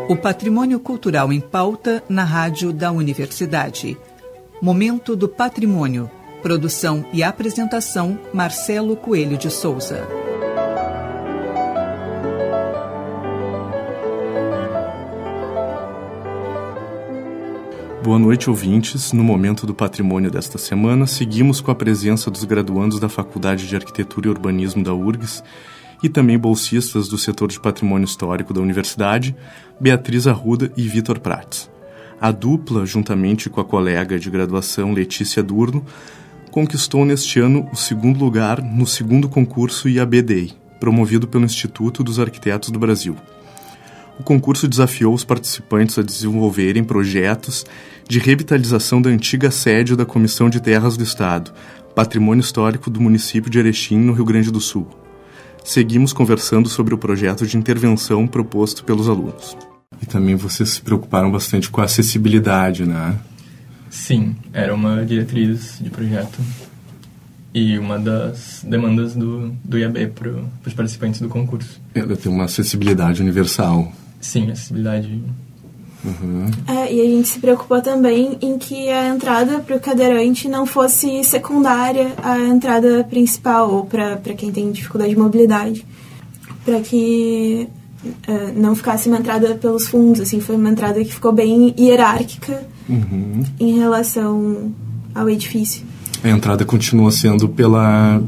O patrimônio cultural em pauta na rádio da Universidade. Momento do Patrimônio. Produção e apresentação, Marcelo Coelho de Souza. Boa noite, ouvintes. No Momento do Patrimônio desta semana, seguimos com a presença dos graduandos da Faculdade de Arquitetura e Urbanismo da URGS e também bolsistas do setor de Patrimônio Histórico da Universidade, Beatriz Arruda e Vitor Prats. A dupla, juntamente com a colega de graduação Letícia Durno, conquistou neste ano o segundo lugar no segundo concurso IAB Day, promovido pelo Instituto dos Arquitetos do Brasil. O concurso desafiou os participantes a desenvolverem projetos de revitalização da antiga sede da Comissão de Terras do Estado, Patrimônio Histórico do município de Erechim, no Rio Grande do Sul. Seguimos conversando sobre o projeto de intervenção proposto pelos alunos. E também vocês se preocuparam bastante com a acessibilidade, né? Sim, era uma diretriz de projeto e uma das demandas do IAB para os participantes do concurso. Ela tem uma acessibilidade universal. Sim, acessibilidade. Uhum. E a gente se preocupou também em que a entrada para o cadeirante não fosse secundária à entrada principal, ou para quem tem dificuldade de mobilidade, para que não ficasse uma entrada pelos fundos, assim, foi uma entrada que ficou bem hierárquica em relação ao edifício. A entrada continua sendo pela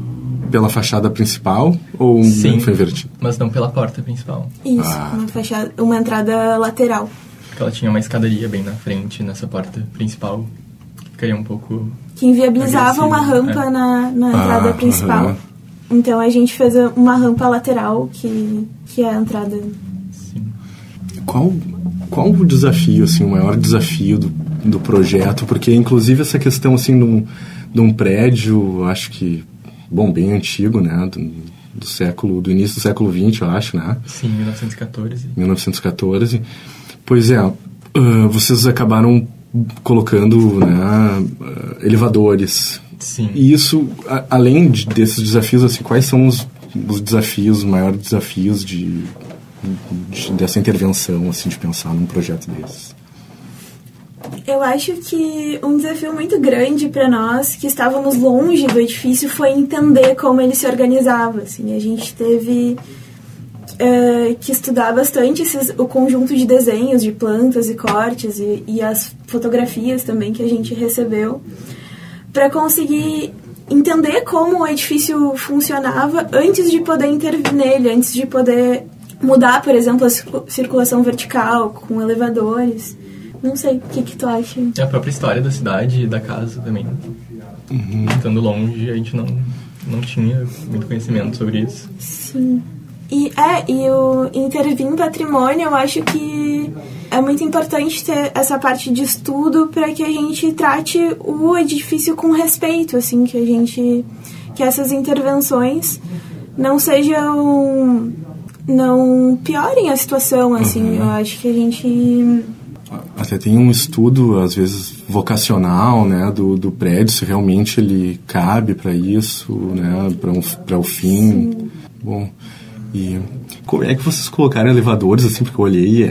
fachada principal ou Sim, foi invertido? Mas não pela porta principal. Isso, uma entrada lateral. Porque ela tinha uma escadaria bem na frente, nessa porta principal, que ficaria um pouco... Que inviabilizava uma rampa na entrada principal. Então a gente fez uma rampa lateral, que é a entrada. Sim. Qual o desafio, assim, o maior desafio do projeto? Porque, inclusive, essa questão, assim, de um prédio, acho que, bem antigo, né, do início do século XX, eu acho, né? Sim, 1914. 1914. Pois é, vocês acabaram colocando, né, elevadores. Sim. E isso, além desses desafios, assim, quais são os desafios, os maiores desafios dessa intervenção, assim, de pensar num projeto desses? Eu acho que um desafio muito grande para nós, que estávamos longe do edifício, foi entender como ele se organizava. Assim, a gente teve que estudar bastante o conjunto de desenhos, de plantas e cortes, e as fotografias também que a gente recebeu, para conseguir entender como o edifício funcionava antes de poder intervir nele, antes de poder mudar, por exemplo, a circulação vertical com elevadores. Não sei, o que tu acha? A própria história da cidade e da casa também. Estando longe, a gente não tinha muito conhecimento sobre isso. Sim. E o intervir em patrimônio, eu acho que é muito importante ter essa parte de estudo para que a gente trate o edifício com respeito, assim, que essas intervenções não piorem a situação, assim. Eu acho que a gente... Até tem um estudo, às vezes, vocacional, né, do prédio, se realmente ele cabe para isso, né, para o fim. Sim. Bom, e como é que vocês colocaram elevadores, assim, porque eu olhei,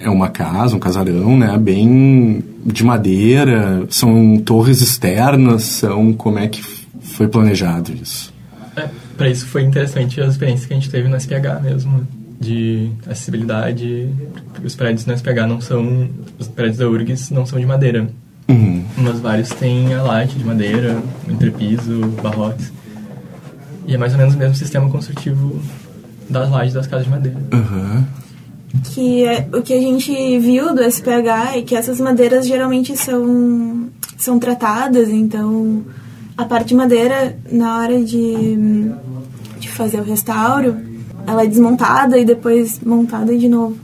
é uma casa, um casarão, né, bem de madeira, são torres externas, como é que foi planejado isso? Para isso foi interessante as experiências que a gente teve no SPH mesmo, de acessibilidade. Os prédios no SPH os prédios da URGS não são de madeira, mas vários têm a laje de madeira, o entrepiso, barrotes, e é mais ou menos o mesmo sistema construtivo das lajes das casas de madeira. O que a gente viu do SPH é que essas madeiras geralmente são tratadas, então a parte de madeira, na hora de fazer o restauro, ela é desmontada e depois montada de novo.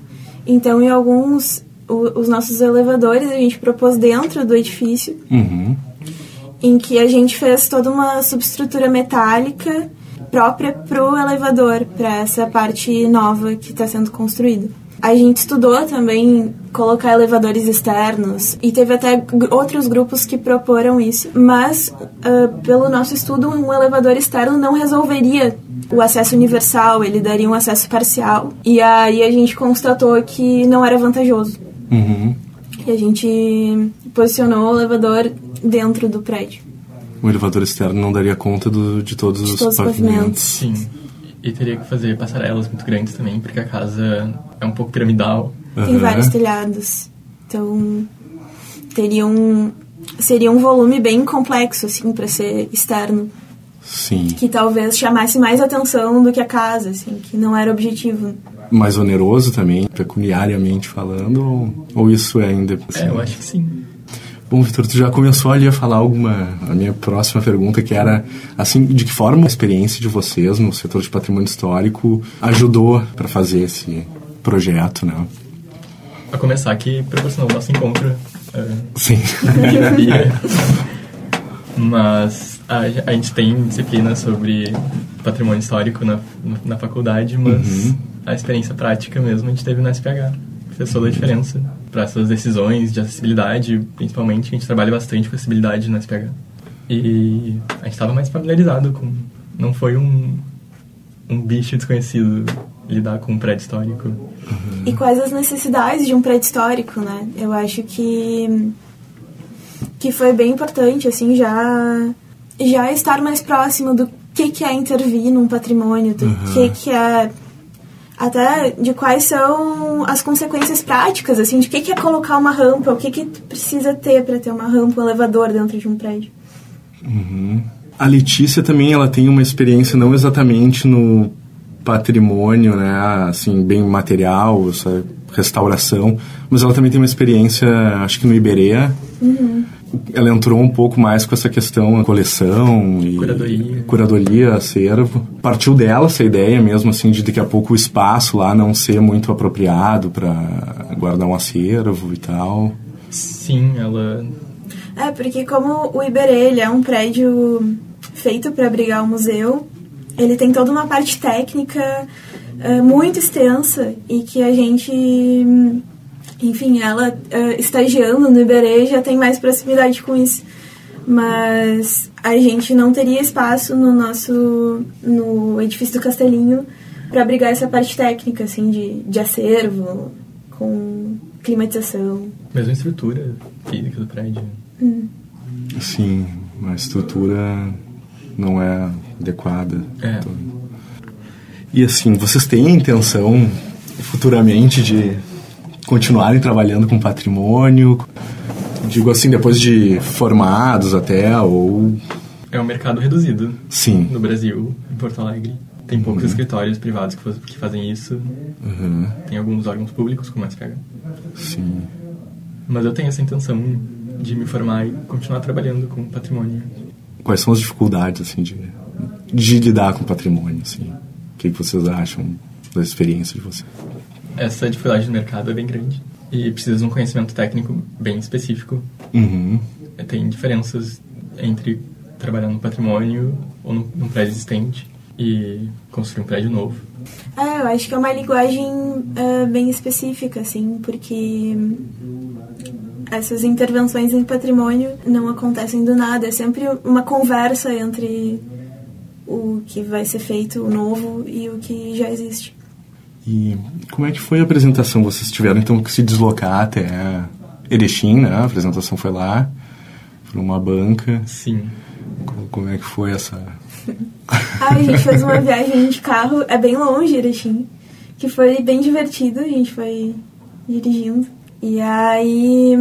Então, em alguns, os nossos elevadores a gente propôs dentro do edifício, em que a gente fez toda uma subestrutura metálica própria para o elevador, para essa parte nova que está sendo construída. A gente estudou também colocar elevadores externos e teve até outros grupos que proporam isso, mas pelo nosso estudo um elevador externo não resolveria o acesso universal, ele daria um acesso parcial. E aí a gente constatou que não era vantajoso. E a gente posicionou o elevador dentro do prédio. O elevador externo não daria conta de todos os pavimentos. Sim. E teria que fazer passarelas muito grandes também, porque a casa é um pouco piramidal. Tem vários telhados. Então, seria um volume bem complexo, assim, para ser externo. Sim. Que talvez chamasse mais atenção do que a casa, assim, que não era objetivo. Mais oneroso também, pecuniariamente falando, ou isso é ainda possível? Eu acho que sim. Bom, Vitor, tu já começou ali a falar a minha próxima pergunta, que era, assim, de que forma a experiência de vocês no setor de patrimônio histórico ajudou para fazer esse projeto, né? A começar que proporcionou o nosso encontro. Sim. Mas a gente tem disciplina sobre patrimônio histórico na faculdade, mas a experiência prática mesmo a gente teve na SPH. Fez toda a diferença para essas decisões de acessibilidade, principalmente. A gente trabalha bastante com acessibilidade na SPH. E a gente estava mais familiarizado com... Não foi um bicho desconhecido lidar com um prédio histórico. E quais as necessidades de um prédio histórico, né? Eu acho que foi bem importante, assim, já estar mais próximo do que é intervir num patrimônio, do que é... Até de quais são as consequências práticas, assim, de que é colocar uma rampa, o que precisa ter para ter uma rampa, um elevador dentro de um prédio. A Letícia também, ela tem uma experiência não exatamente no patrimônio, né, assim, bem material, essa restauração, mas ela também tem uma experiência, acho que no Iberê. Ela entrou um pouco mais com essa questão, a coleção e curadoria, acervo. Partiu dela essa ideia mesmo, assim, de daqui a pouco o espaço lá não ser muito apropriado para guardar um acervo e tal. Sim, ela... Porque como o Iberê, ele é um prédio feito para abrigar o museu, ele tem toda uma parte técnica muito extensa e que a gente... Enfim, ela estagiando no Iberê já tem mais proximidade com isso. Mas a gente não teria espaço no edifício do Castelinho para abrigar essa parte técnica, assim, de acervo, com climatização. Mesmo a estrutura física do prédio. Sim, a estrutura não é adequada. E assim, vocês têm a intenção futuramente de continuarem trabalhando com patrimônio? Digo assim, depois de formados até, ou... É um mercado reduzido. Sim. No Brasil, em Porto Alegre. Tem poucos escritórios privados que fazem isso. Tem alguns órgãos públicos, como a SPH. Sim. Mas eu tenho essa intenção de me formar e continuar trabalhando com patrimônio. Quais são as dificuldades, assim, de lidar com patrimônio, assim? O que vocês acham da experiência de vocês? Essa dificuldade no mercado é bem grande e precisa de um conhecimento técnico bem específico. Tem diferenças entre trabalhar no patrimônio ou num prédio existente e construir um prédio novo. Eu acho que é uma linguagem bem específica, assim, porque essas intervenções em patrimônio não acontecem do nada. É sempre uma conversa entre o que vai ser feito, o novo, e o que já existe. E como é que foi a apresentação? Vocês tiveram, então, que se deslocar até Erechim, né? A apresentação foi lá, por uma banca. Sim. Como é que foi essa... A gente fez uma viagem de carro, é bem longe, Erechim, que foi bem divertido, a gente foi dirigindo. E aí,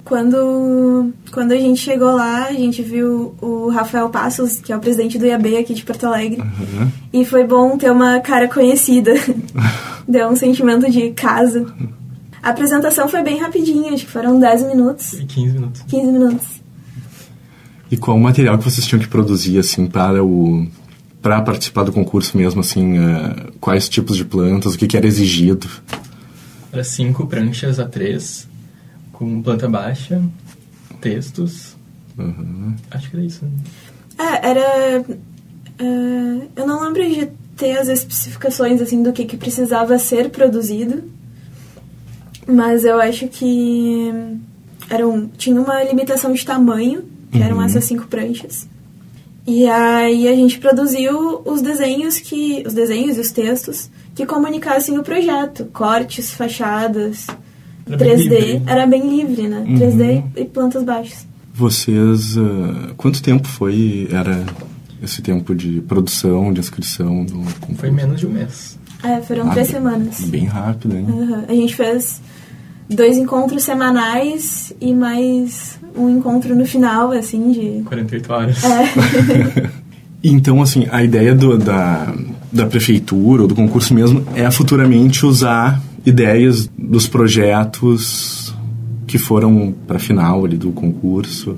quando a gente chegou lá, a gente viu o Rafael Passos, que é o presidente do IAB aqui de Porto Alegre. E foi bom ter uma cara conhecida. Deu um sentimento de casa. A apresentação foi bem rapidinha, acho que foram 10 minutos. 15 minutos. 15 minutos. E qual o material que vocês tinham que produzir, assim, para participar do concurso mesmo, assim, quais tipos de plantas, o que era exigido? Era 5 pranchas A3, com planta baixa, textos. Acho que era isso. Eu não lembro de ter as especificações, assim, do que precisava ser produzido, mas eu acho que tinha uma limitação de tamanho, que eram essas 5 pranchas. E aí a gente produziu os desenhos e os textos que comunicassem o projeto. Cortes, fachadas, Era 3D. bem livre. Era bem livre, né? 3D e plantas baixas. Vocês... quanto tempo era esse tempo de produção, de inscrição? Foi menos de um mês. Foram 3 semanas. Bem rápido, hein? Uhum. A gente fez 2 encontros semanais e mais um encontro no final, assim, de... 48 horas. Então, assim, a ideia da prefeitura ou do concurso mesmo é futuramente usar ideias dos projetos que foram para a final ali do concurso.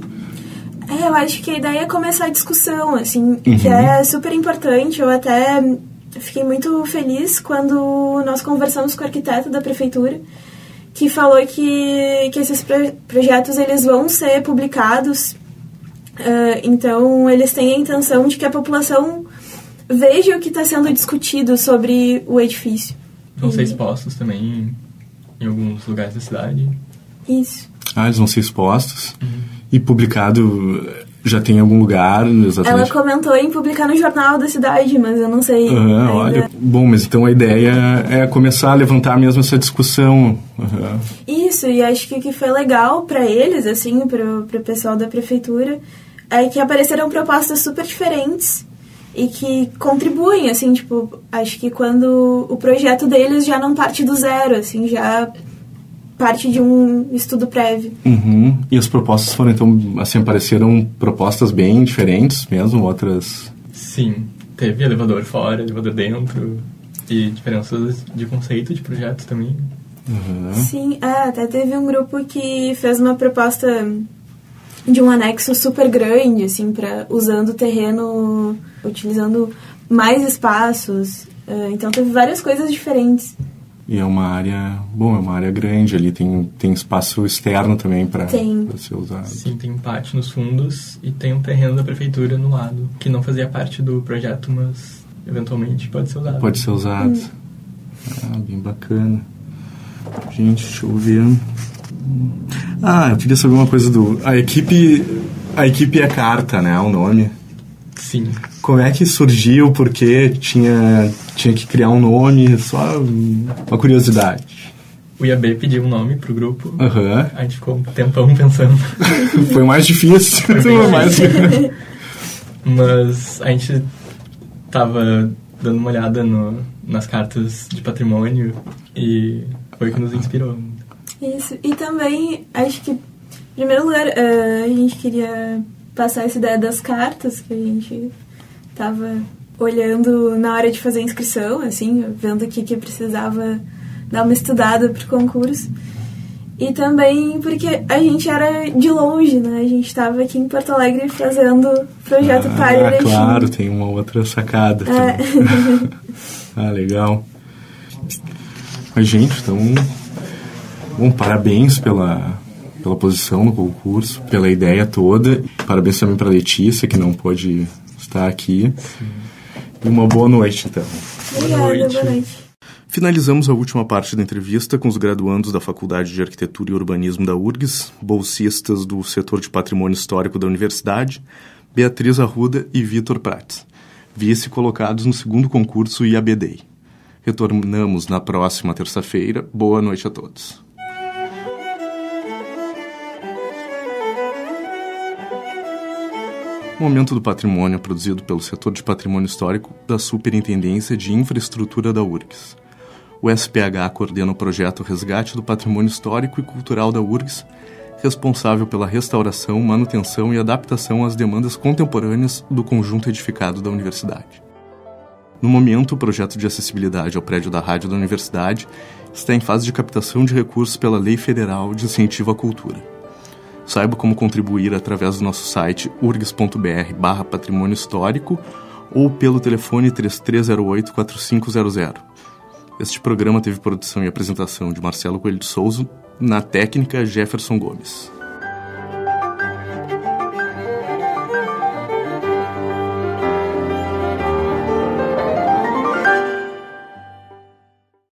Eu acho que a ideia é começar a discussão, assim, que é super importante. Eu até fiquei muito feliz quando nós conversamos com o arquiteto da prefeitura, que falou que esses projetos eles vão ser publicados. Então, eles têm a intenção de que a população veja o que está sendo discutido sobre o edifício. Vão ser expostos também em alguns lugares da cidade. Isso. Eles vão ser expostos. E publicado já tem em algum lugar exatamente? Ela comentou em publicar no jornal da cidade, mas eu não sei ainda. Olha, bom, mas então a ideia é começar a levantar mesmo essa discussão. Isso, e acho que o que foi legal para eles, assim, pro pessoal da prefeitura, é que apareceram propostas super diferentes e que contribuem, assim, tipo, acho que quando o projeto deles já não parte do zero, assim, já parte de um estudo prévio. E as propostas foram, então, assim, apareceram propostas bem diferentes mesmo, outras... Sim, teve elevador fora, elevador dentro, e diferenças de conceito de projeto também. Sim, até teve um grupo que fez uma proposta de um anexo super grande, assim, usando o terreno, utilizando mais espaços. Então teve várias coisas diferentes. E é uma área grande ali, tem espaço externo também para ser usado. Sim, tem pátio nos fundos e tem um terreno da prefeitura no lado, que não fazia parte do projeto, mas eventualmente pode ser usado. Pode ser usado. Bem bacana. Gente, deixa eu ver. Eu queria saber uma coisa A equipe é carta, né? O nome. Sim. Como é que surgiu? Porque tinha que criar um nome? Só uma curiosidade. O IAB pediu um nome pro grupo. A gente ficou um tempão pensando. Foi mais difícil. Mas a gente tava dando uma olhada nas cartas de patrimônio e foi o que nos inspirou. Isso. E também, acho que, em primeiro lugar, a gente queria passar essa ideia das cartas que a gente tava olhando na hora de fazer a inscrição, assim, vendo o que precisava dar uma estudada pro concurso. E também porque a gente era de longe, né? A gente estava aqui em Porto Alegre fazendo projeto Palha Erechim. Claro, tem uma outra sacada. Legal. Mas, gente, então... Bom, parabéns pela posição no concurso, pela ideia toda. Parabéns também para a Letícia, que não pôde estar aqui. Sim. E uma boa noite, então. Obrigada, boa noite. Finalizamos a última parte da entrevista com os graduandos da Faculdade de Arquitetura e Urbanismo da URGS, bolsistas do setor de Patrimônio Histórico da Universidade, Beatriz Arruda e Vitor Prats, vice-colocados no segundo concurso IABDEI. Retornamos na próxima terça-feira. Boa noite a todos. Momento do Patrimônio, produzido pelo setor de Patrimônio Histórico da Superintendência de Infraestrutura da URGS. O SPH coordena o projeto Resgate do Patrimônio Histórico e Cultural da URGS, responsável pela restauração, manutenção e adaptação às demandas contemporâneas do conjunto edificado da universidade. No momento, o projeto de acessibilidade ao prédio da Rádio da Universidade está em fase de captação de recursos pela Lei Federal de Incentivo à Cultura. Saiba como contribuir através do nosso site urgs.br/patrimônio histórico ou pelo telefone 3308-4500. Este programa teve produção e apresentação de Marcelo Coelho de Souza, na técnica Jefferson Gomes.